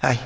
Hi.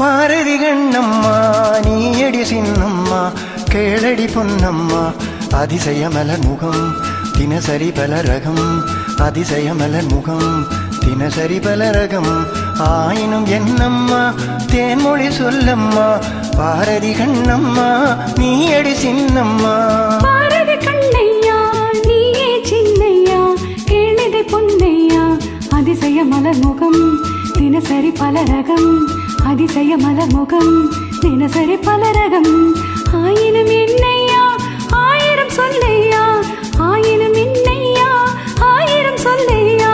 Bharathi Kannamma நீயடி சின்னம்மா கேளடி பொன்னம்மா அதிசயமலர் முகம் தினசரி பலரகம் அதிசயமலர் முகம் தினசரி பலரகம் ஆயினும் என்னம்மா தேன்மொழி சொல்லம்மா பாரதி கண்ணம்மா நீயடி சின்னம்மா பாரதி கண்ணையா நீயே சின்னையா கேளடி பொன்னையா அதிசயமலர் முகம் தினசரி பலரகம் அதிசய மலர் முகம் தினசரி பலரகம் ஆயினும் என்னையா ஆயிரம் சொல்லையா ஆயினும் என்னையா ஆயிரம் சொல்லையா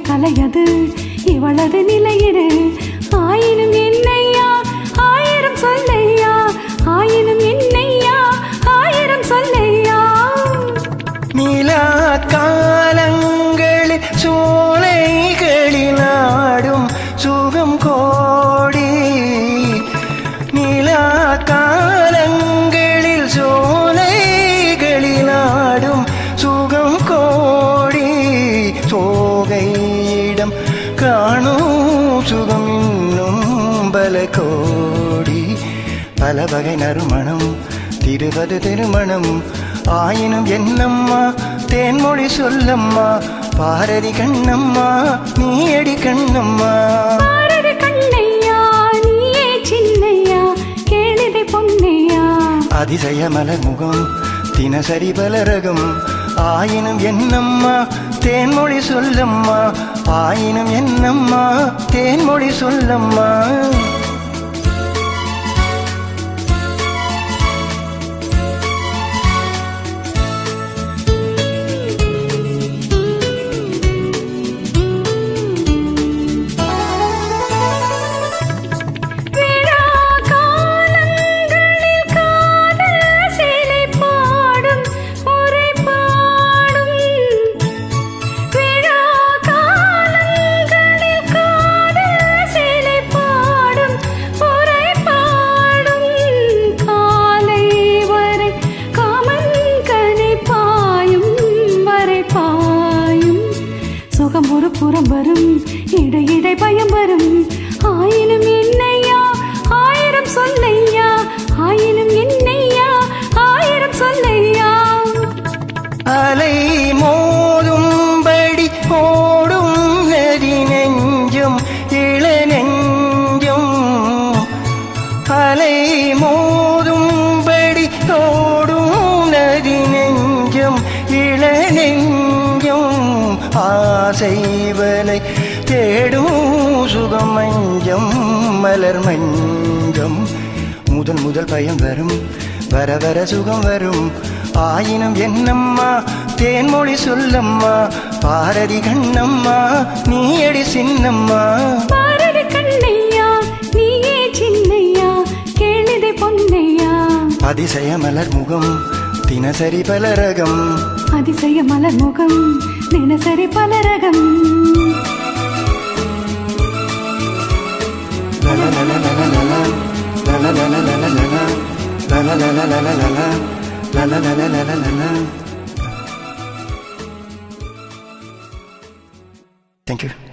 கலையது இவளது நிலையிடு ஆயினும் என்னையா ஆயிரம் சொல்லையா ஆயினும் என்னையா ஆயிரம் சொல்லையா நீலா காலங்களில் சோலைகளில் ஆடும் சுகம் கோடி நீலா காலங்களில் சோலைகளில் ஆடும் சுகம் கோடி சோகையிடம் காணும் சுகம் இன்னும் பல கோடி பல வகை நறுமணம் திருவது திருமணம் ஆயினும் என்னம்மா தேன்மொழி சொல்லம்மா பாரதி கண்ணம்மா நீயடி கண்ணம்மா பாரதி கண்ணையா நீயே சின்னையா கேளிதை பொன்னையா அதிசய மலர் முகம் தினசரி பலரகம் ஆயினும் என்னம்மா தேன்மொழி சொல்லம்மா ஆயினும் என்னம்மா தேன்மொழி சொல்லம்மா ஒரு புறம் வரும் இடையிடை பயம் வரும் ஆயினும் என்னையா ஆயிரம் சொல்லையா ஆயினும் என்னையா ஆயிரம் சொல்லையா அலை மோதும்படி ஓடும் நதி நெஞ்சம் இள நெஞ்சம் அலை மோதும்படி ஓடும் நதி நெஞ்சம் இள நெஞ்சம் ஆசைவலை தேடும் சுகம் மஞ்சம் மலர் மஞ்சம் முதல் முதல் பயம் வரும் வர வர சுகம் வரும் ஆயினும் என்னம்மா தேன்மொழி சொல்லம்மா பாரதி கண்ணம்மா நீயடி சின்னம்மா பாரதி கண்ணையா நீயே சின்னையா கேளிதை பொன்னையா அதிசய மலர் முகம் தினசரி பலரகம் அதிசய மலர் முகம் தினசரி பலரகம் Thank you.